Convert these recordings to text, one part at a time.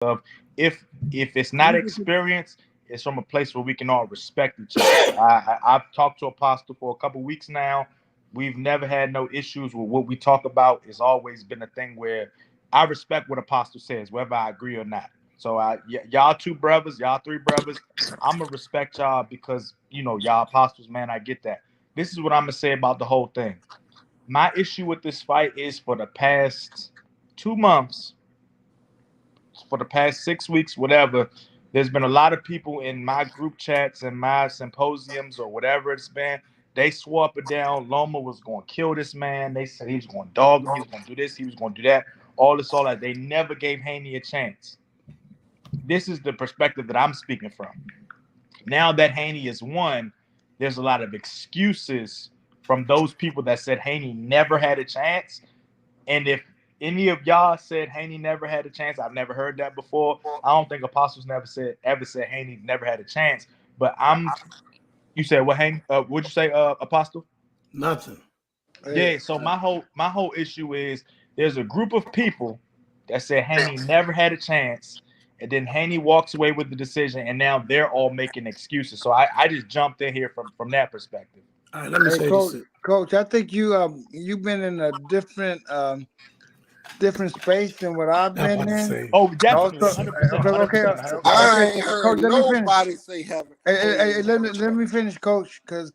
of if it's not experience, it's from a place where we can all respect each other. I've talked to Apostle for a couple weeks now. We've never had no issues with what we talk about. It's always been a thing where I respect what Apostle says, whether I agree or not. So y'all two brothers, y'all three brothers, I'm gonna respect y'all because y'all apostles, man. I get that. This is what I'm gonna say about the whole thing. My issue with this fight is for the past 2 months, for the past 6 weeks, whatever, there's been a lot of people in my group chats and my symposiums or whatever it's been. They swore up and down Loma was going to kill this man. They said he was going to dog him. He was going to do this. He was going to do that. All that. They never gave Haney a chance. This is the perspective that I'm speaking from. Now that Haney has won, there's a lot of excuses from those people that said Haney never had a chance. And if any of y'all said Haney never had a chance, I've never heard that before. I don't think Apostles ever said Haney never had a chance. But you said what, Haney? What'd you say, Apostle? Nothing. Yeah. So my whole issue is there's a group of people that said Haney never had a chance, and then Haney walks away with the decision, and now they're all making excuses. So I just jumped in here from that perspective. All right, let me say Coach, this. Coach, I think you've been in a different space than what I've been in. Oh, definitely. Also, 100%. okay, I ain't heard Coach, nobody say heaven. Hey, let me finish, Coach, because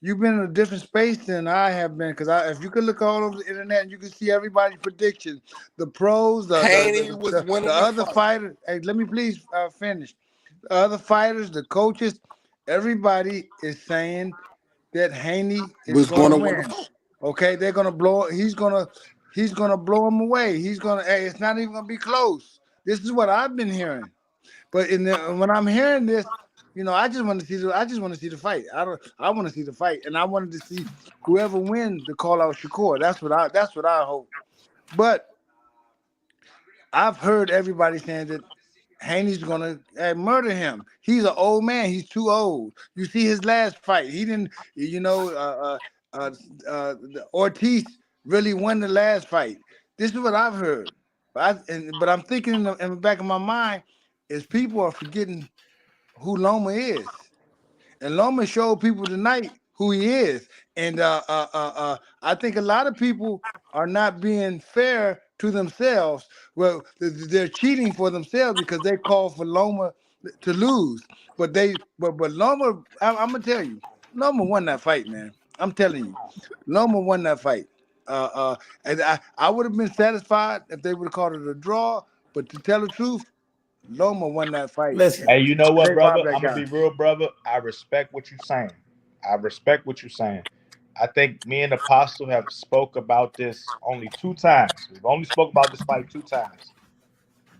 you've been in a different space than I have been. Because if you could look all over the internet and you can see everybody's predictions, the pros, the other fighters. Hey, let me please finish. The other fighters, the coaches, everybody is saying that Haney is going to win. Okay, they're going to blow. He's going to blow him away. Hey, it's not even going to be close. This is what I've been hearing. But when I'm hearing this, I just want to see the fight. I want to see the fight, and I wanted to see whoever wins to call out Shakur. That's what I hope. But I've heard everybody saying that Haney's gonna murder him. He's an old man. He's too old. You see his last fight. He didn't. Ortiz really won the last fight. This is what I've heard. But I'm thinking in the back of my mind is people are forgetting who Loma is, and Loma showed people tonight who he is. And I think a lot of people are not being fair to themselves. Well, they're cheating for themselves because they call for Loma to lose. But Loma, I'm gonna tell you, Loma won that fight, man. I'm telling you, Loma won that fight. And I would have been satisfied if they would have called it a draw. But to tell the truth, Loma won that fight. Listen. Hey, you know what, brother? I'm gonna be real, brother. I respect what you're saying. I think me and Apostle have spoke about this only 2 times. We've only spoke about this fight 2 times.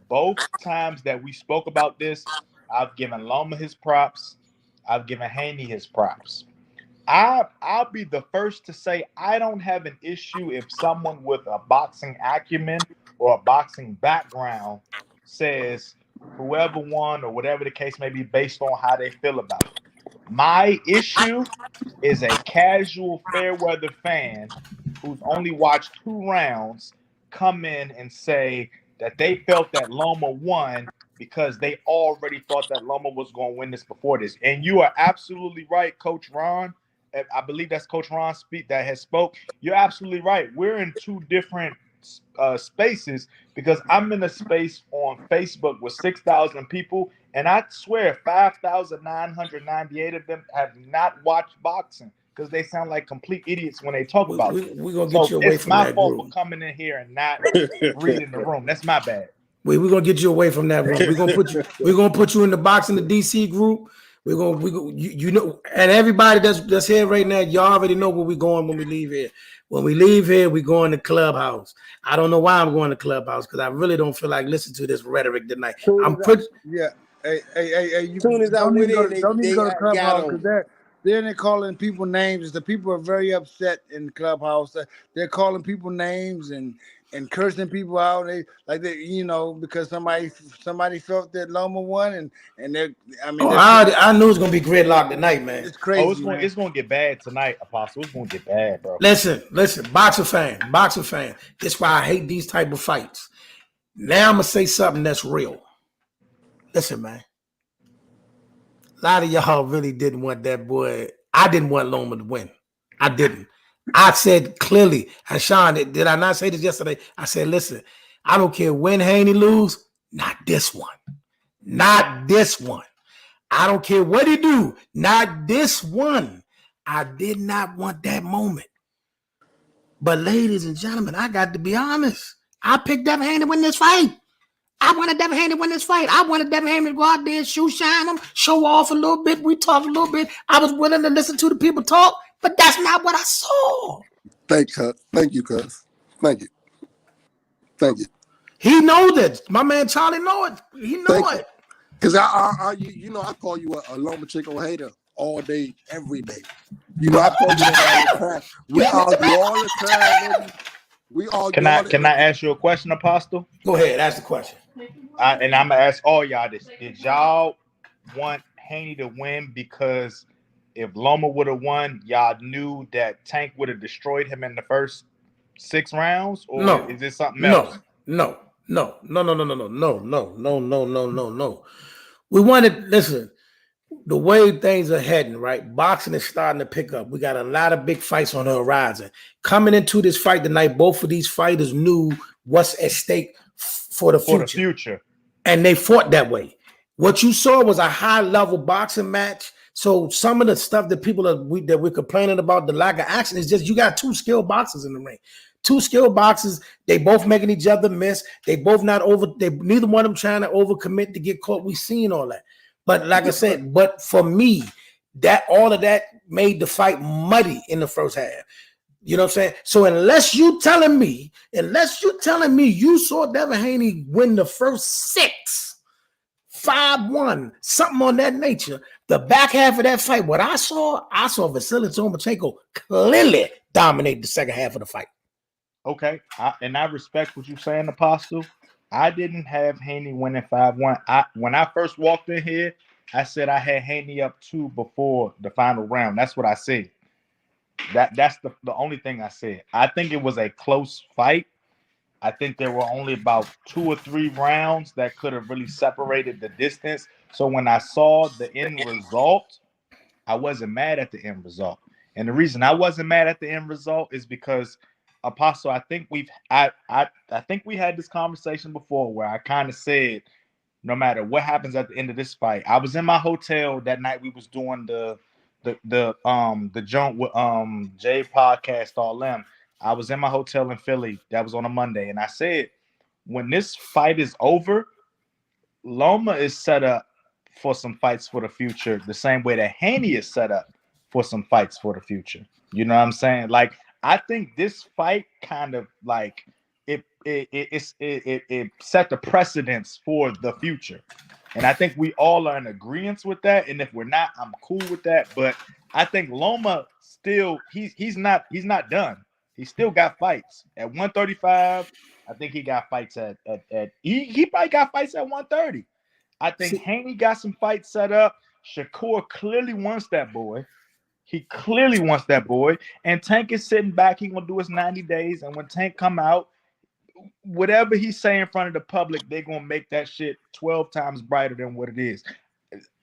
Both times that we spoke about this, I've given Loma his props. I've given Haney his props. I'll be the first to say I don't have an issue if someone with a boxing acumen or a boxing background says whoever won or whatever the case may be based on how they feel about it. My issue is a casual fair weather fan who's only watched 2 rounds come in and say that they felt that Loma won because they already thought that Loma was going to win this before this. And you are absolutely right, Coach Ron. I believe that's Coach Ron that has spoke. You're absolutely right. We're in 2 different spaces because I'm in a space on Facebook with 6,000 people, and I swear 5,998 of them have not watched boxing because they sound like complete idiots when they talk about it. We're gonna get you away from that group. It's my fault for coming in here and not reading the room. That's my bad. We're gonna get you away from that room. We're gonna put you in the boxing the DC group. We're gonna and everybody that's here right now, y'all already know where we're going when we leave here. When we leave here, we go in the clubhouse. I don't know why I'm going to clubhouse because I really don't feel like listening to this rhetoric tonight. Yeah. Hey, you don't need to go to clubhouse because they're calling people names. The people are very upset in the clubhouse. They're calling people names and cursing people out. Because somebody felt that Loma won, and they're. I knew it was gonna be gridlock tonight, man. It's crazy. It's gonna get bad tonight, Apostle. It's gonna get bad, bro. Listen, boxer fan. That's why I hate these type of fights. Now I'm gonna say something that's real. Listen, man. A lot of y'all really didn't want that boy. I didn't want Loma to win. I didn't. I said clearly, and Sean, did I not say this yesterday? I said, listen, I don't care when Haney lose, not this one. Not this one. I don't care what he do, not this one. I did not want that moment. But ladies and gentlemen, I got to be honest. I picked Devin Haney to win this fight. I wanted Devin Haney to win this fight. I wanted Devin Haney to go out there, shoot, shine him, show off a little bit. We talk a little bit. I was willing to listen to the people talk, but that's not what I saw. Thank you, cuz. Thank you. He know that. My man Charlie know it. He know it. Because I call you a Loma Chico hater all day, every day. You know, I call you that all the time. We argue all the time, baby. We argue. Can I ask you a question, Apostle? Go ahead, ask the question. And I'm gonna ask all y'all this: did y'all want Haney to win because if Loma would have won, y'all knew that Tank would have destroyed him in the first 6 rounds, or is this something else? No. We wanted, listen, the way things are heading, right? Boxing is starting to pick up. We got a lot of big fights on the horizon. Coming into this fight tonight, both of these fighters knew what's at stake for the future. And they fought that way. What you saw was a high-level boxing match. So some of the stuff that people that we're complaining about, the lack of action, is just you got 2 skilled boxers in the ring. 2 skilled boxers, they both making each other miss. They both neither one of them trying to overcommit to get caught. We seen all that. But like I said, but for me, that all of that made the fight muddy in the first half. You know what I'm saying? So unless you telling me you saw Devin Haney win the first 6, 5-1, something on that nature, the back half of that fight, what I saw Vasily Lomachenko clearly dominate the second half of the fight. Okay, I respect what you're saying, Apostle. I didn't have Haney winning 5-1. When I first walked in here, I said I had Haney up 2 before the final round. That's what I said. That's the only thing I said. I think it was a close fight. I think there were only about 2 or 3 rounds that could have really separated the distance. So when I saw the end result, I wasn't mad at the end result. And the reason I wasn't mad at the end result is because, Apostle, I think we had this conversation before where I kind of said, no matter what happens at the end of this fight, I was in my hotel that night. We was doing the joint with Jay podcast, all them. I was in my hotel in Philly. That was on a Monday, and I said, when this fight is over, Loma is set up for some fights for the future, the same way that Haney is set up for some fights for the future. You know what I'm saying? Like, I think this fight kind of like it set the precedence for the future. And I think we all are in agreement with that. And if we're not, I'm cool with that. But I think Loma still, he's not done. He still got fights at 135. I think he got fights at he probably got fights at 130. I think Haney got some fights set up. Shakur clearly wants that boy. He clearly wants that boy. And Tank is sitting back. He's going to do his 90 days. And when Tank come out, whatever he say in front of the public, they're going to make that shit 12 times brighter than what it is.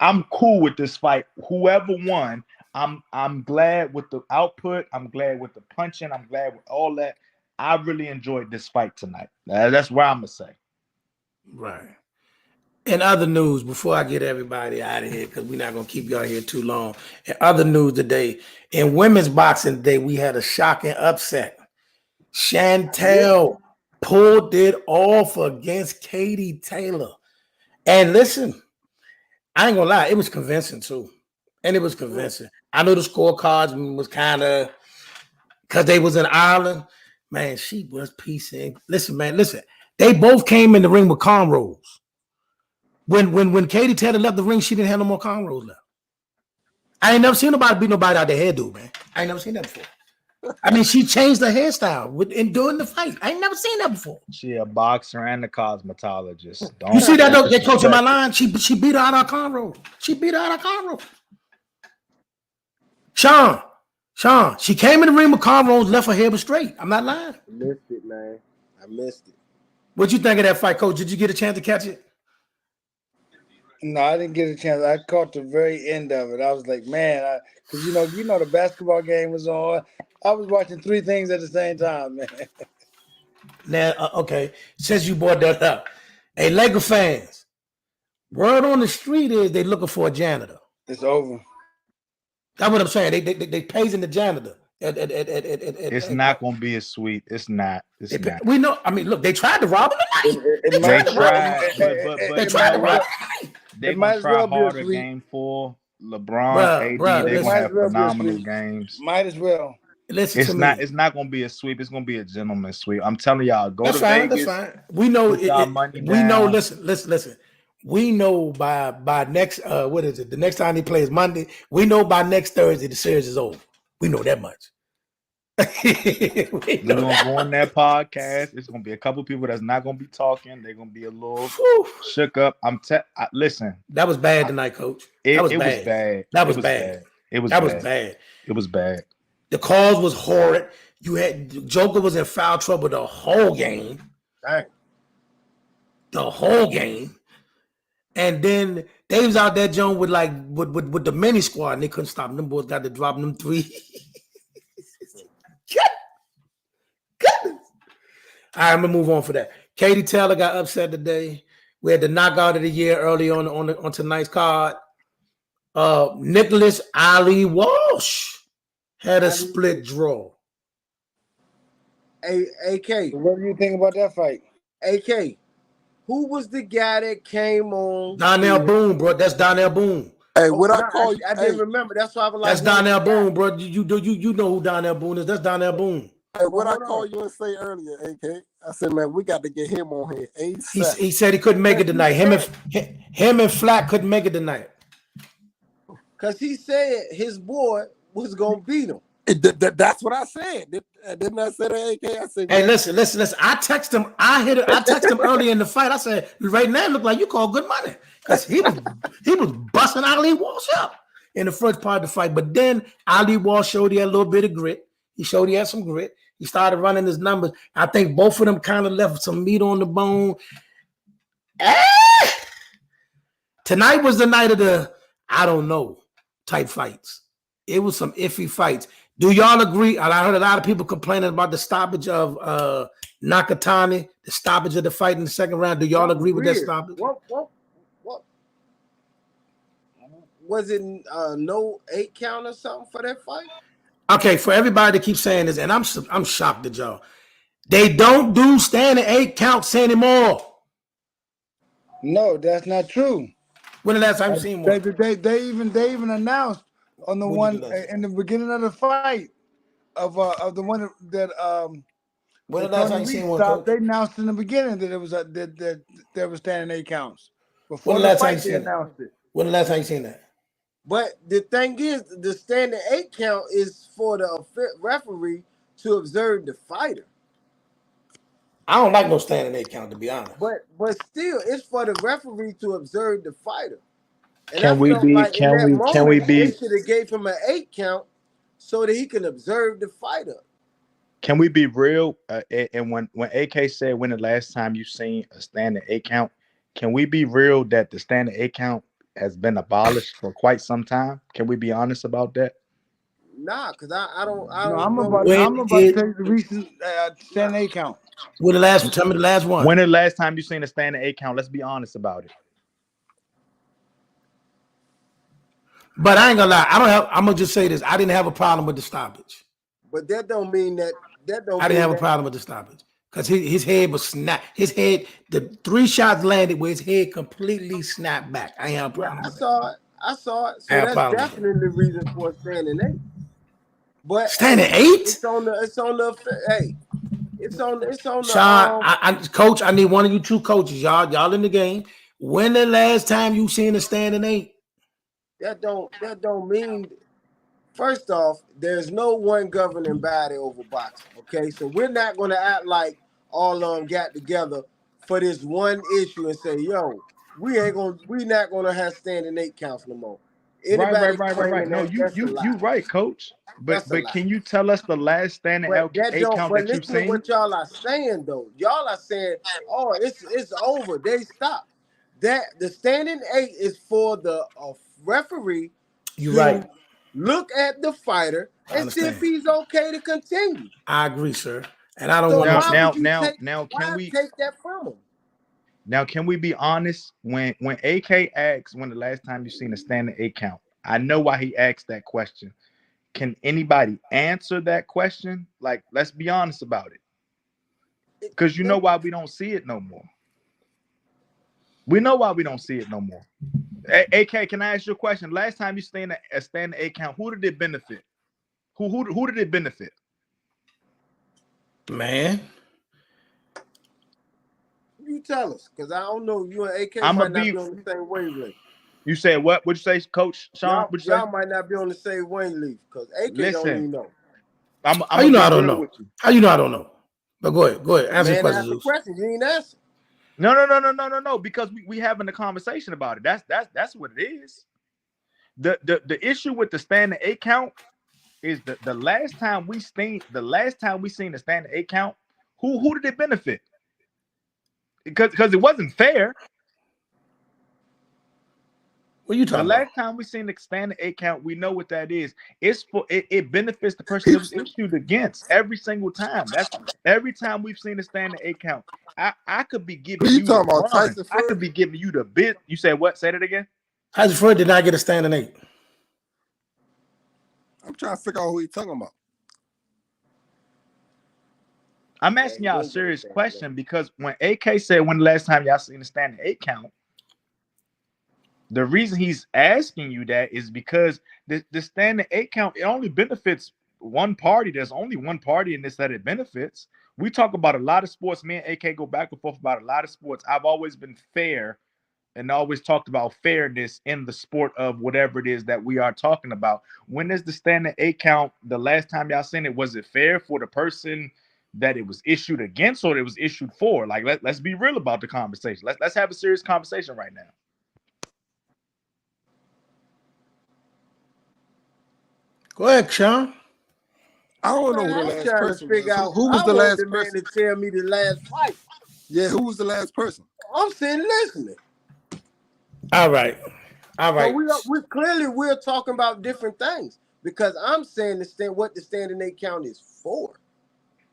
I'm cool with this fight. Whoever won, I'm glad with the output. I'm glad with the punching. I'm glad with all that. I really enjoyed this fight tonight. That's what I'm going to say. Right. In other news, before I get everybody out of here, because we're not going to keep y'all here too long. In other news today, in women's boxing today, we had a shocking upset. Chantel pulled it off against Katie Taylor. And listen, I ain't going to lie, it was convincing too. And it was convincing. I know the scorecards was kind of, because they was in Ireland. Man, she was piecing. Listen. They both came in the ring with cornrows. When Katie Taylor left the ring, she didn't have no more cornrows left. I ain't never seen nobody beat nobody out their hairdo, man. I ain't never seen that before. I mean, she changed her hairstyle during the fight. I ain't never seen that before. She a boxer and a cosmetologist. You see that though? They coach in my line. She beat her out of her cornrows. Sean, she came in the ring with cornrows, left her hair was straight. I'm not lying. I missed it, man. I missed it. What you think of that fight, Coach? Did you get a chance to catch it? No, I didn't get a chance. I caught the very end of it. I was like, man, because you know the basketball game was on. I was watching 3 things at the same time, man. Now, okay, since you brought that up, hey, Laker fans, word on the street is they looking for a janitor. It's over. That's what I'm saying. They paging the janitor. It's not gonna be a sweep. It's not. It's not. We know. I mean, look, they tried to rob him tonight. They tried, but They tried to rob. They're might gonna as try well be a harder. sweep. Game 4, LeBron, AD, they're gonna have phenomenal games. Might as well. Listen It's to not. me. It's not gonna be a sweep. It's gonna be a gentleman's sweep. I'm telling y'all, go That's to fine. Vegas. That's fine. We know. Put y'all money We know. down. Listen. We know by next. What is it? The next time he plays Monday. We know by next Thursday the series is over. We know that much. We're gonna go on that podcast. It's gonna be a couple people that's not gonna be talking. They're gonna be a little shook up. Listen. That was bad tonight, Coach. It was was bad. That was bad. It was bad. It was bad. The calls was horrid. You had Joker was in foul trouble the whole game. Dang. The whole game. And then they was out there, Jones, with the mini squad, and they couldn't stop them. Them boys got to drop them 3. Goodness. All right, I'm gonna move on for that. Katie Taylor got upset today. We had the knockout of the year early on tonight's card. Nicholas Ali Walsh had a split draw. Hey, AK. What do you think about that fight? AK, who was the guy that came on? Donnell Boone, bro. That's Donnell Boone. Hey, what I call you? I didn't remember. That's why I was like, That's Donnell Boone, bro. You know who Donnell Boone is. That's Donnell Boone. Hey, what I called you and say earlier, AK? I said, man, we got to get him on here. He said he couldn't make it tonight. Him and Flack couldn't make it tonight. Because he said his boy was going to beat him. That's what I said. Didn't I say that, AK? I said, hey, listen. I text him. I text him early in the fight. I said, right now, it look like you call good money. Because he was busting Ali Walsh up in the first part of the fight. But then Ali Walsh showed he had a little bit of grit. He showed he had some grit. He started running his numbers. I think both of them kind of left some meat on the bone. Tonight was the night of the, I don't know, type fights. It was some iffy fights. Do y'all agree? I heard a lot of people complaining about the stoppage of Nakatani, the stoppage of the fight in the second round. Do y'all agree with that stoppage? What? Was it no 8 count or something for that fight? Okay, for everybody to keep saying this, and I'm shocked at y'all. They don't do standing 8 counts anymore. No, that's not true. When the last time you seen one? They even announced on the one in the beginning of the fight of the one that when the last time you seen one? Stopped, they announced in the beginning that it was that there was standing 8 counts. Before When the last time fight, you they seen announced it. When the last time you seen that? But the thing is, the standing 8 count is for the referee to observe the fighter. I don't like no standing 8 count, to be honest. But still, it's for the referee to observe the fighter. And Can we be? They should have gave him an 8 count so that he can observe the fighter. Can we be real? And when AK said, when the last time you seen a standing 8 count, can we be real that the standing 8 count has been abolished for quite some time? Can we be honest about that? Nah, because I don't. I'm about to tell you the recent standing 8 count. When the last? Tell me the last one. When the last time you seen a standing 8 count? Let's be honest about it. But I ain't gonna lie. I'm gonna just say this. I didn't have a problem with the stoppage. But that don't mean that. I didn't have a problem with the stoppage because his head was snapped. His head, the 3 shots landed where his head completely snapped back. I ain't have a problem. I saw it. So that's definitely the reason for standing 8. But standing 8? It's on the. Hey, it's on the. Sean, Coach, I need one of you 2 coaches. Y'all in the game. When the last time you seen a standing 8? That don't mean. First off, there's no one governing body over boxing. Okay, so we're not going to act like all of them got together for this one issue and say, "Yo, we're not going to have standing 8 counts no more." Anybody Right. claiming No, that, that's a you lie. right, coach. That's a But lie. can you tell us the last standing But that eight don't. count But that you've listen to seen? what y'all are saying though. Y'all are saying, "Oh, it's over. They stopped." That the standing 8 is for the referee You're right. to look at the fighter I and see if understand. he's okay to continue. I agree, sir. And I don't So want Now why to. would you take? now Why take that from him? can we be honest? When AK asks when the last time you seen a standing 8 count, I know why he asked that question. Can anybody answer that question? Like, let's be honest about it. Because you know why we don't see it no more. We know why we don't see it no more. AK, can I ask you a question? Last time you seen a standing 8 count, who did it benefit? Who did it benefit? Man, You tell us, because I don't know. You and AK I'ma might not be. be on the same wavelength. You said what? What'd you say, Coach Sean? What'd you say? Y'all might not be on the same wavelength because AK don't Listen, even know. I'm how you gonna know be I don't real know? with you. How you know I don't know? But go ahead. The Answer the man question, asked the Zeus. question, you ain't answer. No. Because we having a conversation about it. That's what it is. The issue with the standing 8 count is the last time we seen the standing 8 count, who did it benefit? Because it wasn't fair. What are you The talking about? last time we seen the standing 8 count, we know what that is. It's for it benefits the person that was People, issued against every single time. That's every time we've seen the standing 8 count. I could be who giving you you the talking about? run. Tyson I Fury? could be giving you the bit. You said what? Say that again. Tyson Fury did not get a standing 8. I'm trying to figure out who you talking about. I'm Yeah, asking he y'all a didn't get a serious standing question because when AK said when the last time y'all seen the standing 8 count, the reason he's asking you that is because the standing 8 count, it only benefits one party. There's only one party in this that it benefits. We talk about a lot of sports. Me and AK go back and forth about a lot of sports. I've always been fair and always talked about fairness in the sport of whatever it is that we are talking about. When is the standing 8 count? The last time y'all seen it, was it fair for the person that it was issued against or it was issued for? Like, let's be real about the conversation. Let's have a serious conversation right now. Go ahead, Sean. I don't know Man, who the I'm last trying to person figure was. out. Who was I the want last the man person? to tell me the last fight. Yeah, who was the last person? I'm sitting listening. All right. So we clearly we're talking about different things because I'm saying what the standing 8 count is for,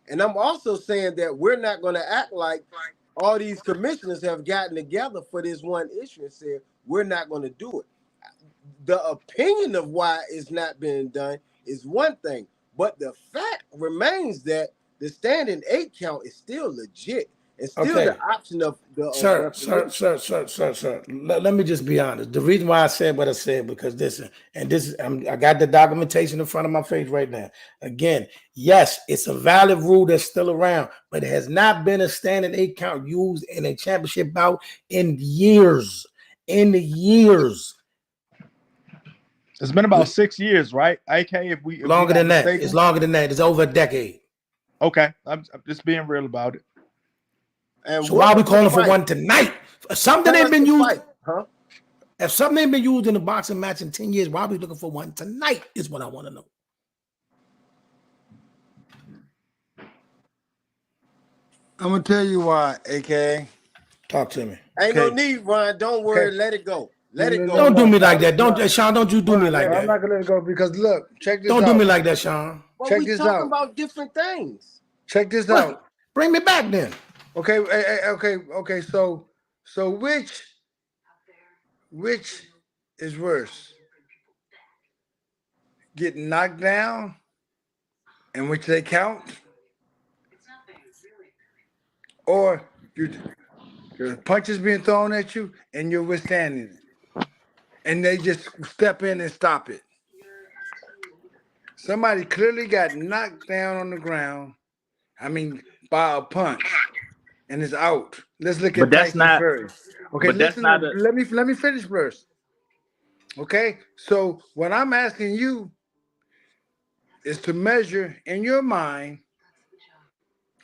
and I'm also saying that we're not going to act like all these commissioners have gotten together for this one issue and said we're not going to do it. The opinion of why it's not being done is one thing, but the fact remains that the standing 8 count is still legit and still Okay. the option of the Sir. referee. Let me just be honest. The reason why I said what I said, because I got the documentation in front of my face right now. Again, yes, it's a valid rule that's still around, but it has not been a standing 8 count used in a championship bout in years. In the years. It's been about 6 years, right? AK, if we Longer not than that. mistaken. It's longer than that. It's over a decade. Okay, I'm just being real about it. And So what why are we was the calling for fight? one tonight? Something Tell ain't us been the used. fight, huh? If something ain't been used in a boxing match in 10 years, why are we looking for one tonight? Is what I want to know. I'm gonna tell you why, AK. Talk to me. Ain't no Okay. need, Ron. Don't worry. Okay. Let it go. No, Let it no, go. no, Don't do no, me like no, that. no. Sean, don't you do me Ron, like I'm not that. gonna let it go because look, check this Don't out. do me like that, Sean. But Check we this talking out. about different things. Check this What? out. Bring me back then. Okay, okay. So which is worse? Getting knocked down, in which they count, or your punches being thrown at you and you're withstanding it, and they just step in and stop it. Somebody clearly got knocked down on the ground. I mean, by a punch, and is out. Let's look But at that's Tyson not. Fury. Okay, But that's listen. not a. Let me finish first. Okay, so what I'm asking you is to measure in your mind.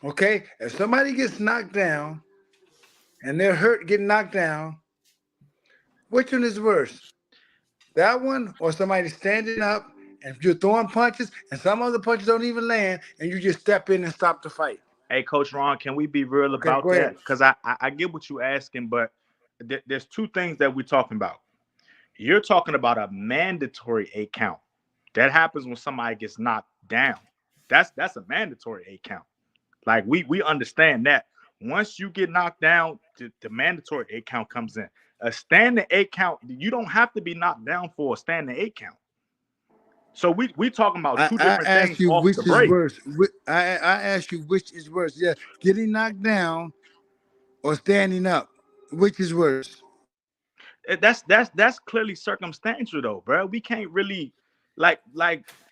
Okay, if somebody gets knocked down and they're hurt getting knocked down, which one is worse? That one, or somebody standing up and you're throwing punches, and some other punches don't even land, and you just step in and stop the fight. Hey, Coach Ron, can we be real Okay, about go ahead. that? Because I get what you're asking, but there's two things that we're talking about. You're talking about a mandatory 8 count. That happens when somebody gets knocked down. That's a mandatory 8 count. Like we understand that. Once you get knocked down, the mandatory 8 count comes in. A standing 8 count, you don't have to be knocked down for a standing 8 count. So we talking about two I different asked things you off which the is break. worse. I asked you which is worse. Yeah, getting knocked down or standing up. Which is worse? That's clearly circumstantial though, bro. We can't really like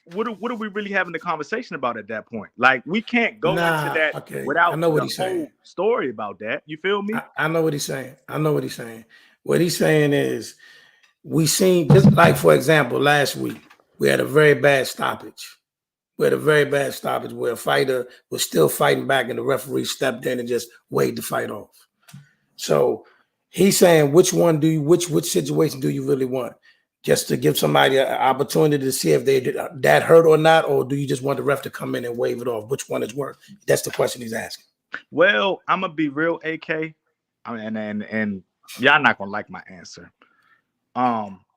what are we really having the conversation about at that point? Like we can't go into Nah, that okay. I without know what the he's saying. whole story about that. You feel me? I know what he's saying. I know what he's saying. What he's saying is we seen this, like for example, last week we had a very bad stoppage. We had a very bad stoppage where a fighter was still fighting back and the referee stepped in and just waved the fight off. So he's saying which situation do you really want? Just to give somebody an opportunity to see if they did that hurt or not, or do you just want the ref to come in and wave it off? Which one is worse? That's the question he's asking. Well, I'm gonna be real, AK. I mean, and y'all not gonna like my answer.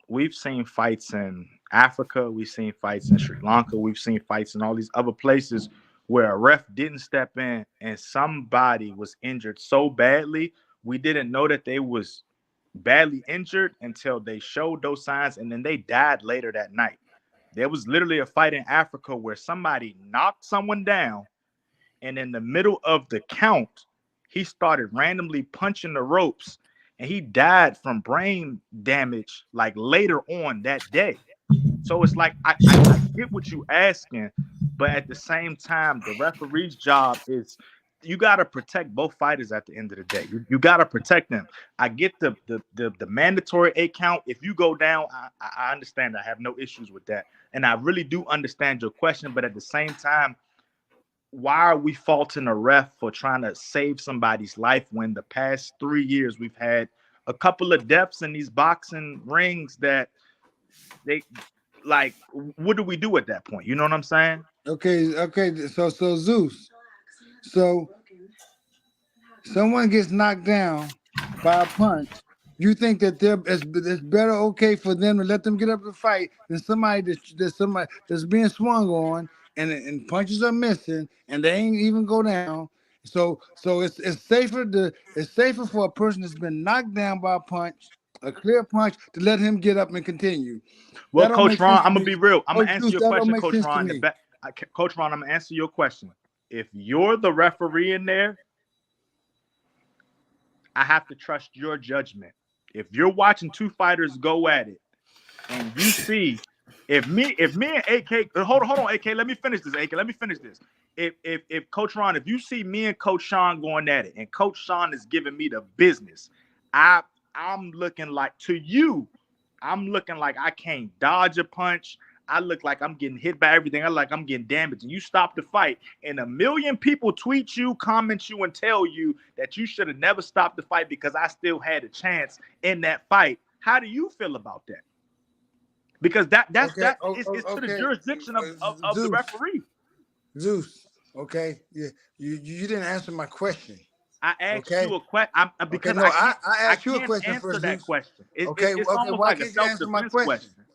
We've seen fights in Africa, we've seen fights in Sri Lanka, we've seen fights in all these other places where a ref didn't step in and somebody was injured so badly, we didn't know that they was badly injured until they showed those signs and then they died later that night. There was literally a fight in Africa where somebody knocked someone down and in the middle of the count, he started randomly punching the ropes and he died from brain damage like later on that day. So it's like I get what you asking, but at the same time, the referee's job is you got to protect both fighters at the end of the day. You got to protect them. I get the mandatory 8 count. If you go down, I understand. I have no issues with that, and I really do understand your question. But at the same time, why are we faulting a ref for trying to save somebody's life when the past 3 years we've had a couple of deaths in these boxing rings that they like? What do we do at that point? You know what I'm saying? Okay. So Zeus. So someone gets knocked down by a punch. You think that it's better okay for them to let them get up and fight than somebody that's being swung on and punches are missing and they ain't even go down. So it's safer for a person that's been knocked down by a punch, a clear punch, to let him get up and continue. Well, That don't Coach make sense Ron, to I'm gonna me. be real. I'm Coach gonna answer Zeus, your that don't question, make Coach sense to Ron. me. Coach Ron, I'm gonna answer your question. If you're the referee in there, I have to trust your judgment. If you're watching two fighters go at it, and you see, if me and AK, hold on, AK, let me finish this. AK, let me finish this. If Coach Ron, if you see me and Coach Sean going at it, and Coach Sean is giving me the business, I'm looking like to you, I'm looking like I can't dodge a punch. I look like I'm getting hit by everything. I look like I'm getting damaged. And you stop the fight, and a million people tweet you, comment you, and tell you that you should have never stopped the fight because I still had a chance in that fight. How do you feel about that? Because that's it's to the Okay. jurisdiction of the Zeus. referee. Zeus. Okay. Yeah. You didn't answer my question. I asked Okay. you a question because No, I asked you a can't question answer first, that Zeus. question. Okay. It's almost Why like a can't you answer my self-defense question? question.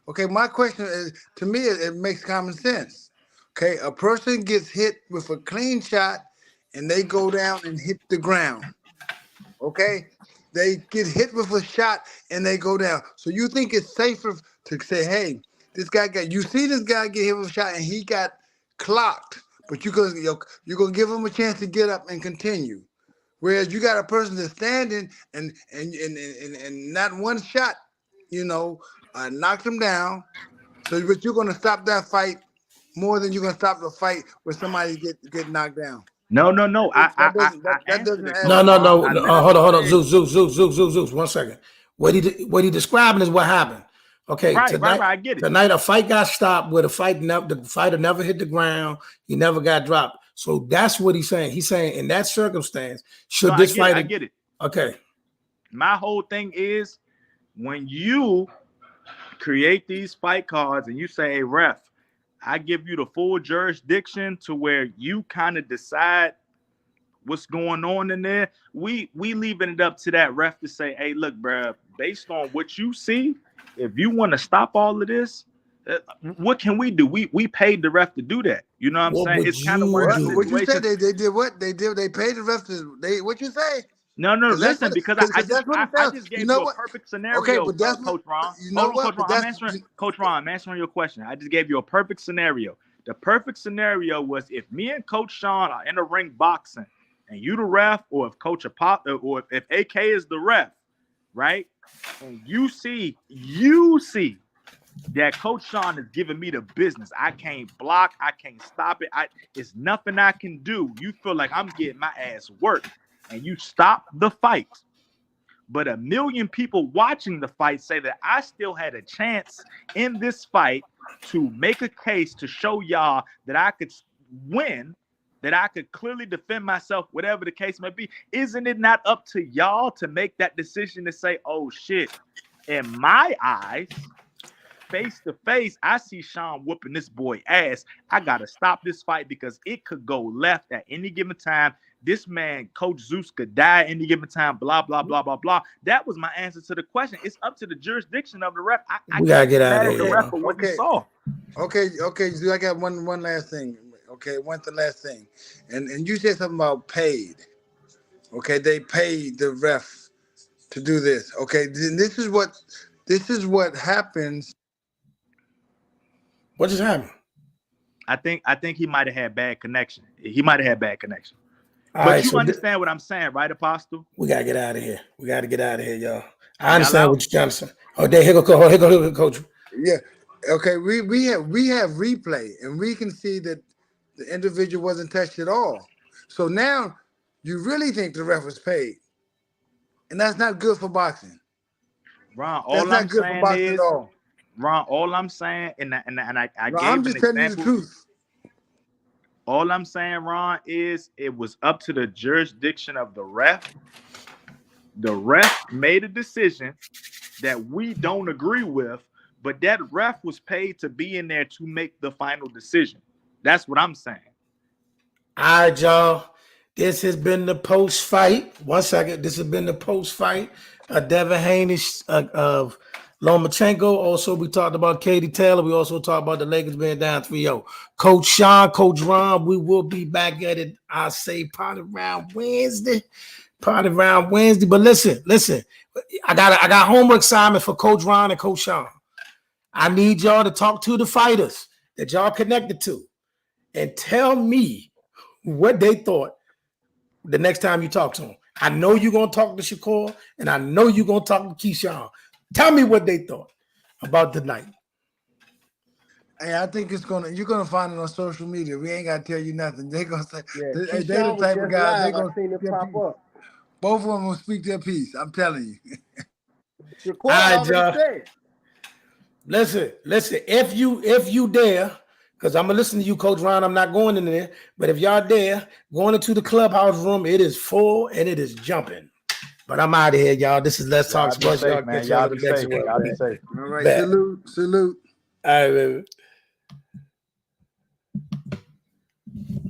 Okay. My question is, to me, it makes common sense. Okay. A person gets hit with a clean shot and they go down and hit the ground. Okay. They get hit with a shot and they go down. So you think it's safer to say, hey, you see this guy get hit with a shot and he got clocked, but you're gonna give him a chance to get up and continue. Whereas you got a person that's standing and not one shot, knocked him down. So, but you're gonna stop that fight more than you're gonna stop the fight where somebody get knocked down. No. I That answered doesn't it, add Coach up. Ron. No. I Hold literally on. said Zeus. 1 second. What he describing is what happened. Okay, right. I get it. tonight a fight got stopped where the fighter never hit the ground. He never got dropped. So that's what he's saying. He's saying in that circumstance, should No, this I fighter? get it. Okay. My whole thing is when you create these fight cards and you say, hey, ref, I give you the full jurisdiction to where you kind of decide what's going on in there. We leaving it up to that ref to say, hey, look, bro, based on what you see, if you want to stop all of this, what can we do? We paid the ref to do that. You know what I'm What saying? would It's kind of you one of do? those What you say? situations. They did what? They paid the ref to what you say? No, 'Cause that's listen, what- because 'cause I that's what it I sounds- just you gave know you a what? perfect scenario, Okay, but that's Coach Ron. you know Hold on, what? Coach But Ron. that's Coach Ron, I'm answering your question. I just gave you a perfect scenario. The perfect scenario was if me and Coach Sean are in the ring boxing and you the ref, or if Coach Apop, or if AK is the ref, right? And you see that Coach Sean is giving me the business. I can't block. I can't stop it. It's nothing I can do. You feel like I'm getting my ass worked, and you stop the fight. But a million people watching the fight say that I still had a chance in this fight to make a case to show y'all that I could win, that I could clearly defend myself, whatever the case may be. Isn't it not up to y'all to make that decision to say, oh shit, in my eyes, face to face, I see Sean whooping this boy ass. I got to stop this fight because it could go left at any given time. This man, Coach Zeus, could die at any given time, blah, blah, blah, blah, blah. That was my answer to the question. It's up to the jurisdiction of the ref. I We gotta can't get get out mad of at the here. ref for what he Okay. saw. okay. So I got one last thing. Okay, last thing, and you said something about paid. Okay, they paid the ref to do this. Okay, then this is what happens. What just happened? I think he might have had bad connection. He might have had bad connection. All But right, you so understand what I'm saying, right, Apostle? we gotta get out of here. We gotta get out of here, y'all. I Y'all understand out? what you're trying to say. Oh, there, here go, Coach. Yeah. Okay, we have replay, and we can see that the individual wasn't touched at all. So now you really think the ref was paid, and that's not good for boxing. Ron, That's all not I'm good for saying boxing is, at all. Ron, all I'm saying, and I No, gave I'm an just telling you the example. truth. All I'm saying, Ron, is it was up to the jurisdiction of the ref. The ref made a decision that we don't agree with, but that ref was paid to be in there to make the final decision. That's what I'm saying. All right, y'all. This has been the post fight. 1 second. This has been the post fight of Devin Haney of Lomachenko. Also, we talked about Katie Taylor. We also talked about the Lakers being down 3-0. Coach Sean, Coach Ron, we will be back at it. I say probably around Wednesday. But listen. I got homework assignment for Coach Ron and Coach Sean. I need y'all to talk to the fighters that y'all connected to and tell me what they thought the next time you talk to them. I know you're going to talk to Shakur, and I know you're going to talk to Keyshawn. Tell me what they thought about the night. Hey, I think you're gonna find it on social media. We ain't gotta tell you nothing. They're gonna say they the Keyshawn was type of just guys. They're live. gonna I seen it speak their pop piece. up. Both of them will speak their piece. I'm telling you. Shakur All right, already y'all. said. Listen. If you dare, because I'm gonna listen to you, Coach Ron. I'm not going in there, but if y'all dare, going into the clubhouse room, it is full and it is jumping. But I'm out of here, y'all. This is Let's Talk Y'all be Sports. Y'all safe, man. catch y'all Y'all in be the next safe. one. Y'all be safe. All right, Bet. salute. All right, baby.